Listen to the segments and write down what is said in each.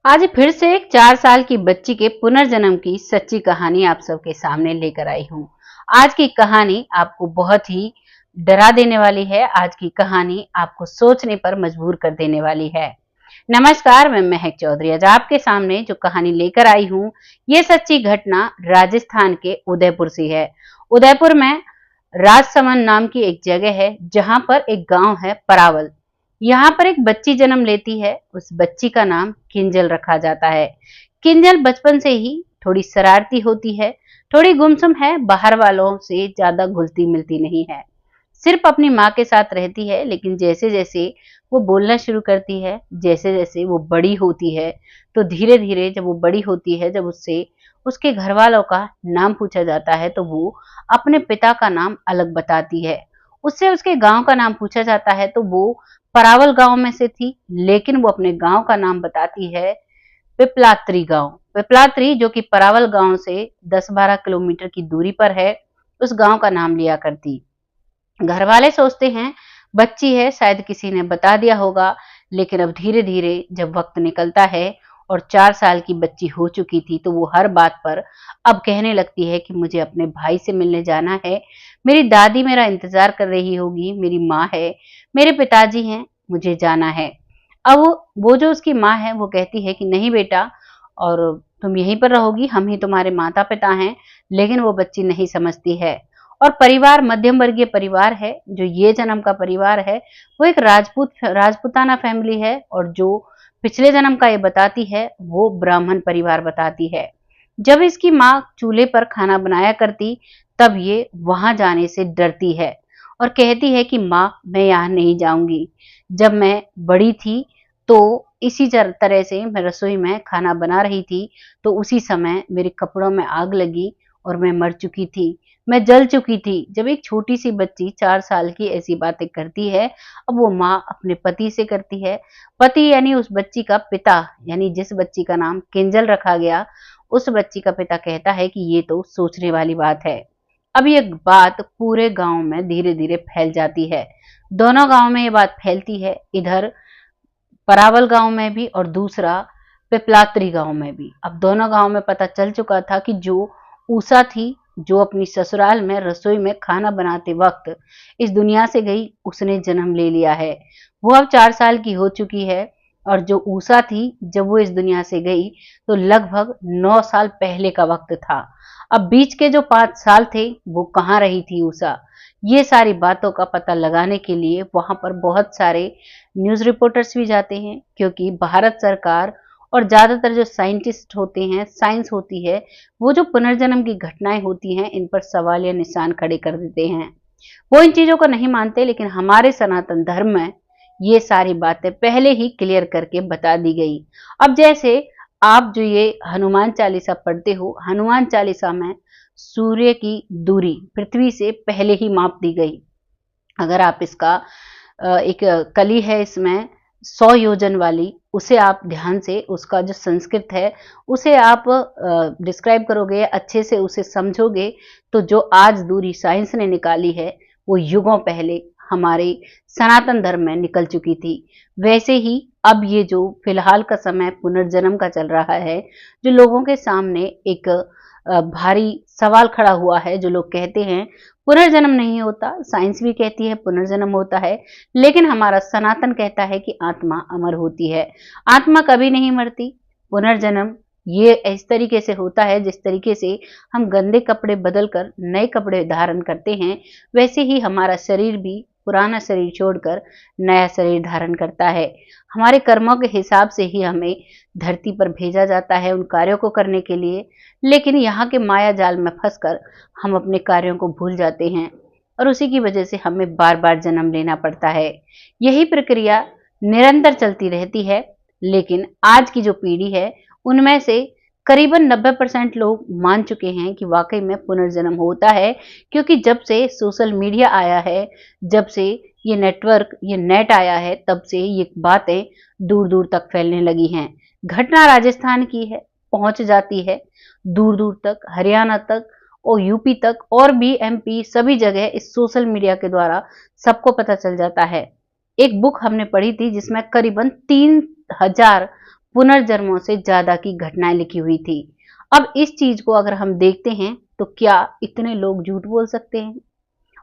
आज फिर से एक 4 साल की बच्ची के पुनर्जन्म की सच्ची कहानी आप सबके सामने लेकर आई हूँ। आज की कहानी आपको बहुत ही डरा देने वाली है। आज की कहानी आपको सोचने पर मजबूर कर देने वाली है। नमस्कार, मैं महक चौधरी। आज आपके सामने जो कहानी लेकर आई हूँ, ये सच्ची घटना राजस्थान के उदयपुर से है। उदयपुर में राजसमंद नाम की एक जगह है, जहाँ पर एक गांव है परावल। यहाँ पर एक बच्ची जन्म लेती है। उस बच्ची का नाम किंजल रखा जाता है। किंजल बचपन से ही थोड़ी शरारती होती है, थोड़ी गुमसुम है, बाहर वालों से ज्यादा घुलती मिलती नहीं है, सिर्फ अपनी माँ के साथ रहती है। लेकिन जैसे जैसे वो बोलना शुरू करती है, जैसे जैसे वो बड़ी होती है, तो धीरे धीरे जब वो बड़ी होती है, जब उससे उसके घर वालों का नाम पूछा जाता है, तो वो अपने पिता का नाम अलग बताती है। उससे उसके गांव का नाम पूछा जाता है, तो वो परावल गांव में से थी, लेकिन वो अपने गांव का नाम बताती है पिपलात्री गांव। पिपलात्री, जो कि परावल गांव से 10-12 किलोमीटर की दूरी पर है, उस गांव का नाम लिया करती। घर वाले सोचते हैं बच्ची है, शायद किसी ने बता दिया होगा। लेकिन अब धीरे धीरे जब वक्त निकलता है और 4 साल की बच्ची हो चुकी थी, तो वो हर बात पर अब कहने लगती है कि मुझे अपने भाई से मिलने जाना है, मेरी दादी मेरा इंतजार कर रही होगी, मेरी माँ है, मेरे पिताजी हैं, मुझे जाना है। अब वो जो उसकी माँ है, वो कहती है कि नहीं बेटा, और तुम यहीं पर रहोगी, हम ही तुम्हारे माता पिता हैं। लेकिन वो बच्ची नहीं समझती है। और परिवार मध्यम वर्गीय परिवार है, जो ये जन्म का परिवार है, वो एक राजपूताना फैमिली है। और जो पिछले जन्म का ये बताती है, वो ब्राह्मण परिवार बताती है। जब इसकी माँ चूल्हे पर खाना बनाया करती, तब ये वहां जाने से डरती है और कहती है कि माँ, मैं यहाँ नहीं जाऊंगी। जब मैं बड़ी थी, तो इसी तरह से मैं रसोई में खाना बना रही थी, तो उसी समय मेरे कपड़ों में आग लगी और मैं मर चुकी थी, मैं जल चुकी थी। जब एक छोटी सी बच्ची 4 साल की ऐसी बातें करती है, अब वो माँ अपने पति से करती है। पति यानी उस बच्ची का पिता, यानी जिस बच्ची का नाम किंजल रखा गया, उस बच्ची का पिता कहता है कि ये तो सोचने वाली बात है। अब ये बात पूरे गांव में धीरे धीरे फैल जाती है। दोनों गांव में ये बात फैलती है, इधर परावल गांव में भी और दूसरा पिपलात्री गांव में भी। अब दोनों गांव में पता चल चुका था कि जो उषा थी, जो अपनी ससुराल में रसोई में खाना बनाते वक्त इस दुनिया से गई, उसने जन्म ले लिया है। वो अब 4 साल की हो चुकी है। और जो उषा थी, जब वो इस दुनिया से गई, तो लगभग 9 साल पहले का वक्त था। अब बीच के जो 5 साल थे, वो कहाँ रही थी उषा? ये सारी बातों का पता लगाने के लिए वहां पर बहुत सारे न्यूज रिपोर्टर्स भी जाते हैं, क्योंकि भारत सरकार और ज्यादातर जो साइंटिस्ट होते हैं, साइंस होती है, वो जो पुनर्जन्म की घटनाएं होती हैं, इन पर सवाल या निशान खड़े कर देते हैं। वो इन चीजों को नहीं मानते, लेकिन हमारे सनातन धर्म में ये सारी बातें पहले ही क्लियर करके बता दी गई। अब जैसे आप जो ये हनुमान चालीसा पढ़ते हो, हनुमान चालीसा में सूर्य की दूरी पृथ्वी से पहले ही माप दी गई। अगर आप इसका एक कली है इसमें 100 योजन वाली, उसे आप ध्यान से, उसका जो संस्कृत है, उसे आप डिस्क्राइब करोगे, अच्छे से उसे समझोगे, तो जो आज दूरी साइंस ने निकाली है, वो युगों पहले हमारे सनातन धर्म में निकल चुकी थी। वैसे ही अब ये जो फिलहाल का समय पुनर्जन्म का चल रहा है, जो लोगों के सामने एक भारी सवाल खड़ा हुआ है, जो लोग कहते हैं पुनर्जन्म नहीं होता, साइंस भी कहती है पुनर्जन्म होता है, लेकिन हमारा सनातन कहता है कि आत्मा अमर होती है, आत्मा कभी नहीं मरती। पुनर्जन्म ये इस तरीके से होता है, जिस तरीके से हम गंदे कपड़े बदलकर नए कपड़े धारण करते हैं, वैसे ही हमारा शरीर भी पुराना शरीर छोड़कर नया शरीर धारण करता है। हमारे कर्मों के हिसाब से ही हमें धरती पर भेजा जाता है उन कार्यों को करने के लिए। लेकिन यहाँ के माया जाल में फंसकर हम अपने कार्यों को भूल जाते हैं, और उसी की वजह से हमें बार बार जन्म लेना पड़ता है। यही प्रक्रिया निरंतर चलती रहती है। लेकिन आज की जो पीढ़ी है, उनमें से करीबन 90% लोग मान चुके हैं कि वाकई में पुनर्जन्म होता है, क्योंकि जब से सोशल मीडिया आया है, जब से ये नेटवर्क, ये नेट आया है, तब से ये बातें दूर दूर तक फैलने लगी हैं। घटना राजस्थान की है, पहुंच जाती है दूर दूर तक, हरियाणा तक और यूपी तक, और भी एमपी, सभी जगह इस सोशल मीडिया के द्वारा सबको पता चल जाता है। एक बुक हमने पढ़ी थी, जिसमें करीबन 3000 पुनर्जन्मों से ज्यादा की घटनाएं लिखी हुई थी। अब इस चीज को अगर हम देखते हैं तो क्या इतने लोग झूठ बोल सकते हैं?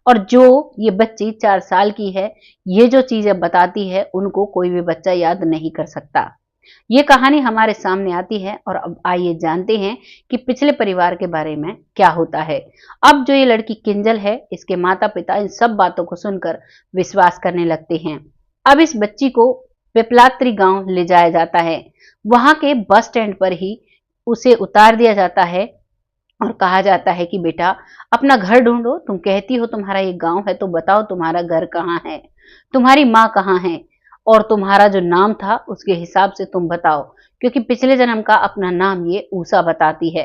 और जो ये बच्ची 4 साल की है, ये जो चीजें बताती है उनको कोई भी बच्चा याद नहीं कर सकता। ये कहानी हमारे सामने आती है और अब आइए जानते हैं कि पिछले परिवार के बारे में क्या होता है। अब जो ये लड़की किंजल है, इसके माता पिता इन सब बातों को सुनकर विश्वास करने लगते हैं। अब इस बच्ची को पिपलात्री गांव ले जाया जाता है। वहां के बस स्टैंड पर ही उसे उतार दिया जाता है और कहा जाता है कि बेटा अपना घर ढूंढो, तुम कहती हो तुम्हारा ये गांव है तो बताओ तुम्हारा घर कहाँ है, तुम्हारी माँ कहाँ है और तुम्हारा जो नाम था उसके हिसाब से तुम बताओ, क्योंकि पिछले जन्म का अपना नाम ये ऊषा बताती है।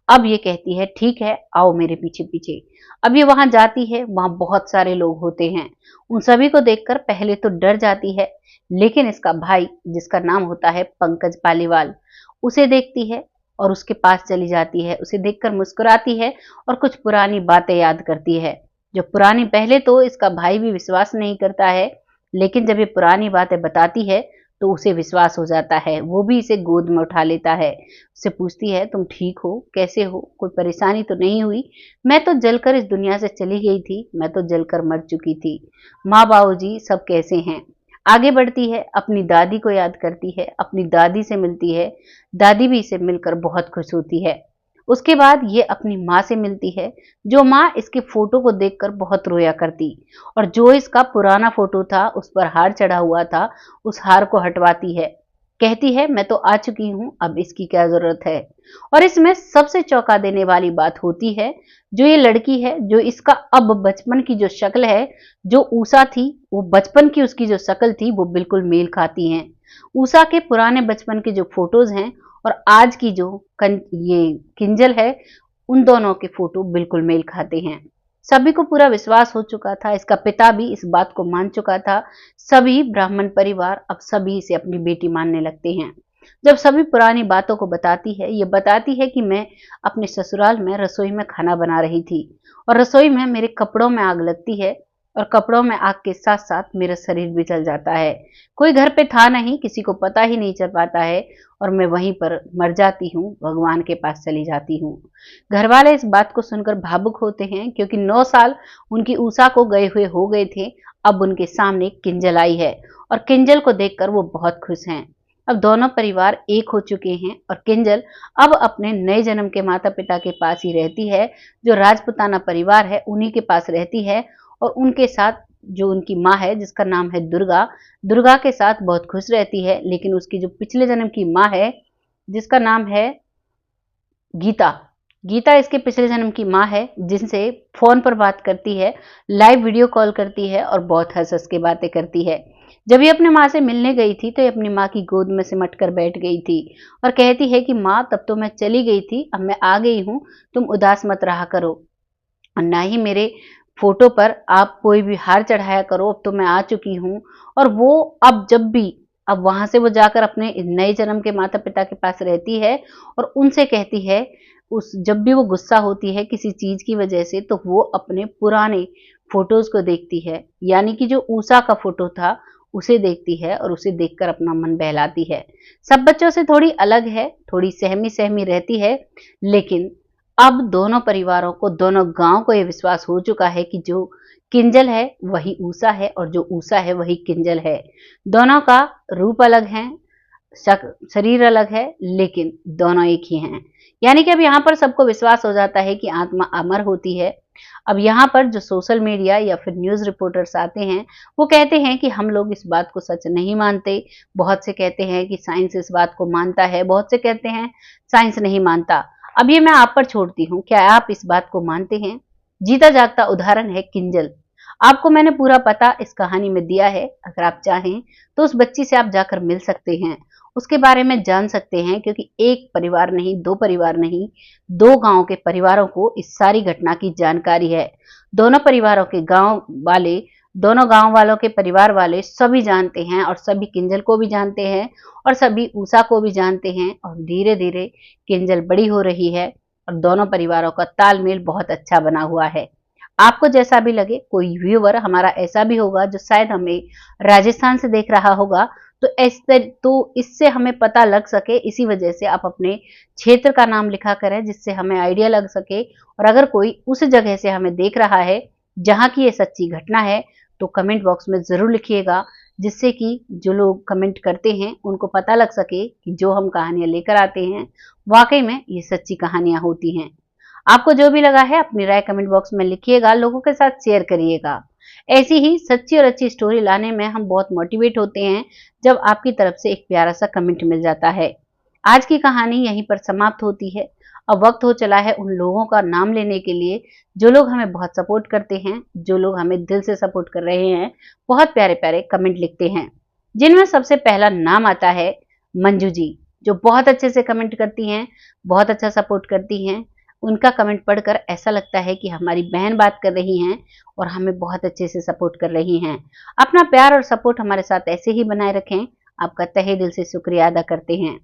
अब ये कहती है ठीक है आओ मेरे पीछे पीछे। अब ये वहां जाती है, वहां बहुत सारे लोग होते हैं। उन सभी को देखकर पहले तो डर जाती है, लेकिन इसका भाई जिसका नाम होता है पंकज पालीवाल, उसे देखती है और उसके पास चली जाती है। उसे देखकर मुस्कुराती है और कुछ पुरानी बातें याद करती है। जो पुरानी, पहले तो इसका भाई भी विश्वास नहीं करता है, लेकिन जब ये पुरानी बातें बताती है तो उसे विश्वास हो जाता है। वो भी इसे गोद में उठा लेता है। उससे पूछती है तुम ठीक हो, कैसे हो, कोई परेशानी तो नहीं हुई? मैं तो जलकर इस दुनिया से चली गई थी, मैं तो जलकर मर चुकी थी। माँ बाबूजी सब कैसे हैं? आगे बढ़ती है, अपनी दादी को याद करती है, अपनी दादी से मिलती है। दादी भी इसे मिलकर बहुत खुश होती है। उसके बाद ये अपनी माँ से मिलती है, जो माँ इसके फोटो को देखकर बहुत रोया करती और जो इसका पुराना फोटो था उस पर हार चढ़ा हुआ था, उस हार को हटवाती है। कहती है मैं तो आ चुकी हूँ, अब इसकी क्या जरूरत है। और इसमें सबसे चौंका देने वाली बात होती है, जो ये लड़की है, जो इसका अब बचपन की जो शक्ल है, जो ऊषा थी, वो बचपन की उसकी जो शक्ल थी वो बिल्कुल मेल खाती हैं। ऊषा के पुराने बचपन के जो फोटोज हैं और आज की जो ये किंजल है, उन दोनों के फोटो बिल्कुल मेल खाते हैं। सभी को पूरा विश्वास हो चुका था, इसका पिता भी इस बात को मान चुका था। सभी ब्राह्मण परिवार अब सभी इसे अपनी बेटी मानने लगते हैं। जब सभी पुरानी बातों को बताती है, ये बताती है कि मैं अपने ससुराल में रसोई में खाना बना रही थी और रसोई में मेरे कपड़ों में आग लगती है और कपड़ों में आग के साथ साथ मेरा शरीर भी जल जाता है। कोई घर पे था नहीं, किसी को पता ही नहीं चल पाता है और मैं वहीं पर मर जाती हूँ, भगवान के पास चली जाती हूँ। घर वाले इस बात को सुनकर भावुक होते हैं, क्योंकि 9 साल उनकी ऊषा को गए हुए हो गए थे। अब उनके सामने किंजल आई है और किंजल को देखकर वो बहुत खुश हैं। अब दोनों परिवार एक हो चुके हैं और किंजल अब अपने नए जन्म के माता पिता के पास ही रहती है, जो राजपुताना परिवार है उन्हीं के पास रहती है और उनके साथ जो उनकी माँ है जिसका नाम है दुर्गा, दुर्गा के साथ बहुत खुश रहती है। लेकिन उसकी जो पिछले जन्म की माँ है जिसका नाम है गीता, गीता इसके पिछले जन्म की माँ है, जिनसे फोन पर बात करती है, लाइव वीडियो कॉल करती है और बहुत हंस हंस के बातें करती है। जब ये अपनी माँ से मिलने गई थी तो ये अपनी माँ की गोद में सिमट कर बैठ गई थी और कहती है कि माँ तब तो मैं चली गई थी, अब मैं आ गई हूँ, तुम उदास मत रहा करो और ना ही मेरे फोटो पर आप कोई भी हार चढ़ाया करो, अब तो मैं आ चुकी हूँ। और वो अब जब भी, अब वहां से वो जाकर अपने नए जन्म के माता पिता के पास रहती है और उनसे कहती है, उस जब भी वो गुस्सा होती है किसी चीज की वजह से तो वो अपने पुराने फोटोज को देखती है, यानी कि जो ऊषा का फोटो था उसे देखती है और उसे देखकर अपना मन बहलाती है। सब बच्चों से थोड़ी अलग है, थोड़ी सहमी सहमी रहती है, लेकिन अब दोनों परिवारों को, दोनों गांव को यह विश्वास हो चुका है कि जो किंजल है वही ऊषा है और जो ऊषा है वही किंजल है। दोनों का रूप अलग है, शरीर अलग है, लेकिन दोनों एक ही हैं। यानी कि अब यहाँ पर सबको विश्वास हो जाता है कि आत्मा अमर होती है। अब यहाँ पर जो सोशल मीडिया या फिर न्यूज रिपोर्टर्स आते हैं वो कहते हैं कि हम लोग इस बात को सच नहीं मानते। बहुत से कहते हैं कि साइंस इस बात को मानता है, बहुत से कहते हैं साइंस नहीं मानता। अब ये मैं आप पर छोड़ती हूँ, क्या आप इस बात को मानते हैं? जीता जागता उदाहरण है किंजल। आपको मैंने पूरा पता इस कहानी में दिया है, अगर आप चाहें तो उस बच्ची से आप जाकर मिल सकते हैं, उसके बारे में जान सकते हैं, क्योंकि एक परिवार नहीं, दो परिवार नहीं, 2 गांव के परिवारों को इस सारी घटना की जानकारी है। दोनों परिवारों के गांव वाले, दोनों गांव वालों के परिवार वाले सभी जानते हैं और सभी किंजल को भी जानते हैं और सभी ऊषा को भी जानते हैं और धीरे धीरे किंजल बड़ी हो रही है और दोनों परिवारों का तालमेल बहुत अच्छा बना हुआ है। आपको जैसा भी लगे, कोई व्यूअर हमारा ऐसा भी होगा जो शायद हमें राजस्थान से देख रहा होगा, तो इससे हमें पता लग सके, इसी वजह से आप अपने क्षेत्र का नाम लिखा करें, जिससे हमें आइडिया लग सके। और अगर कोई उस जगह से हमें देख रहा है जहां की ये सच्ची घटना है, तो कमेंट बॉक्स में जरूर लिखिएगा, जिससे कि जो लोग कमेंट करते हैं उनको पता लग सके कि जो हम कहानियां लेकर आते हैं वाकई में ये सच्ची कहानियां होती हैं। आपको जो भी लगा है अपनी राय कमेंट बॉक्स में लिखिएगा, लोगों के साथ शेयर करिएगा। ऐसी ही सच्ची और अच्छी स्टोरी लाने में हम बहुत मोटिवेट होते हैं जब आपकी तरफ से एक प्यारा सा कमेंट मिल जाता है। आज की कहानी यहीं पर समाप्त होती है। अब वक्त हो चला है उन लोगों का नाम लेने के लिए जो लोग हमें बहुत सपोर्ट करते हैं, जो लोग हमें दिल से सपोर्ट कर रहे हैं, बहुत प्यारे प्यारे कमेंट लिखते हैं। जिनमें सबसे पहला नाम आता है मंजू जी, जो बहुत अच्छे से कमेंट करती हैं, बहुत अच्छा सपोर्ट करती हैं। उनका कमेंट पढ़कर ऐसा लगता है कि हमारी बहन बात कर रही हैं और हमें बहुत अच्छे से सपोर्ट कर रही हैं। अपना प्यार और सपोर्ट हमारे साथ ऐसे ही बनाए रखें, आपका तहे दिल से शुक्रिया अदा करते हैं।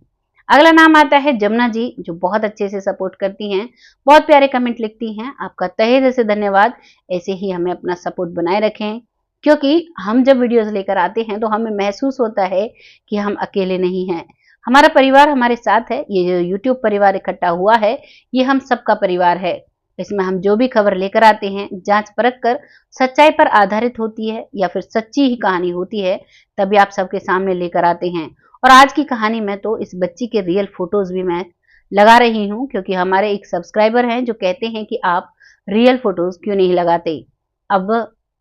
अगला नाम आता है जमुना जी, जो बहुत अच्छे से सपोर्ट करती हैं, बहुत प्यारे कमेंट लिखती हैं। आपका तहे दिल से धन्यवाद। ऐसे ही हमें अपना सपोर्ट बनाए रखें, क्योंकि हम जब वीडियोस लेकर आते हैं तो हमें महसूस होता है कि हम अकेले नहीं हैं। हमारा परिवार हमारे साथ है। ये जो यूट्यूब परिवार इकट्ठा हुआ है, ये हम सबका परिवार है। इसमें हम जो भी खबर लेकर आते हैं, जांच परख कर सच्चाई पर आधारित होती है या फिर सच्ची ही कहानी होती है, तभी आप सबके सामने लेकर आते हैं। और आज की कहानी में तो इस बच्ची के रियल फोटोज भी मैं लगा रही हूँ, क्योंकि हमारे एक सब्सक्राइबर हैं जो कहते हैं कि आप रियल फोटोज क्यों नहीं लगाते। अब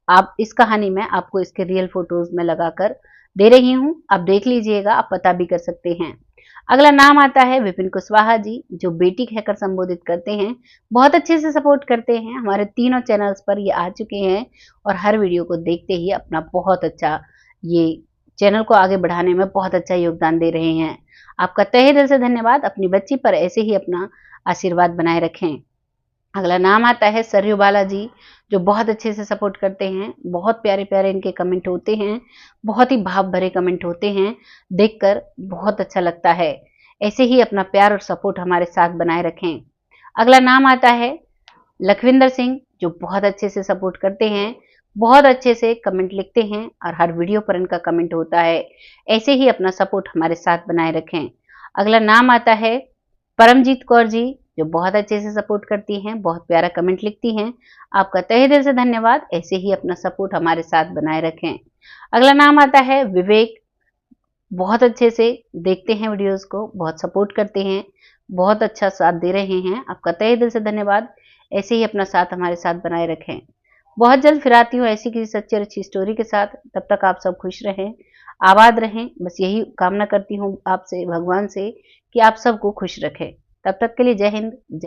आप इस कहानी में आपको इसके रियल फोटोज में लगाकर दे रही हूँ, आप देख लीजिएगा, आप पता भी कर सकते हैं। अगला नाम आता है विपिन कुशवाहा जी, जो बेटी कहकर संबोधित करते हैं, बहुत अच्छे से सपोर्ट करते हैं। हमारे तीनों चैनल्स पर ये आ चुके हैं और हर वीडियो को देखते ही अपना बहुत अच्छा, ये चैनल को आगे बढ़ाने में बहुत अच्छा योगदान दे रहे हैं। आपका तहे दिल से धन्यवाद। अपनी बच्ची पर ऐसे ही अपना आशीर्वाद बनाए रखें। अगला नाम आता है सरयू बाला जी, जो बहुत अच्छे से सपोर्ट करते हैं, बहुत प्यारे प्यारे इनके कमेंट होते हैं, बहुत ही भाव भरे कमेंट होते हैं, देखकर बहुत अच्छा लगता है। ऐसे ही अपना प्यार और सपोर्ट हमारे साथ बनाए रखें। अगला नाम आता है लखविंदर सिंह, जो बहुत अच्छे से सपोर्ट करते हैं, बहुत अच्छे से कमेंट लिखते हैं और हर वीडियो पर इनका कमेंट होता है। ऐसे ही अपना सपोर्ट हमारे साथ बनाए रखें। अगला नाम आता है परमजीत कौर जी, जो बहुत अच्छे से सपोर्ट करती हैं, बहुत प्यारा कमेंट लिखती हैं। आपका तहे दिल से धन्यवाद। ऐसे ही अपना सपोर्ट हमारे साथ बनाए रखें। अगला नाम आता है विवेक, बहुत अच्छे से देखते हैं वीडियोस को, बहुत सपोर्ट करते हैं, बहुत अच्छा साथ दे रहे हैं। आपका तहे दिल से धन्यवाद। ऐसे ही अपना साथ हमारे साथ बनाए रखें। बहुत जल्द फिर आती हूँ ऐसी किसी सच्ची और अच्छी स्टोरी के साथ। तब तक आप सब खुश रहें, आबाद रहें। बस यही कामना करती हूँ आपसे, भगवान से, कि आप सबको खुश रखें। तब तक के लिए जय हिंद।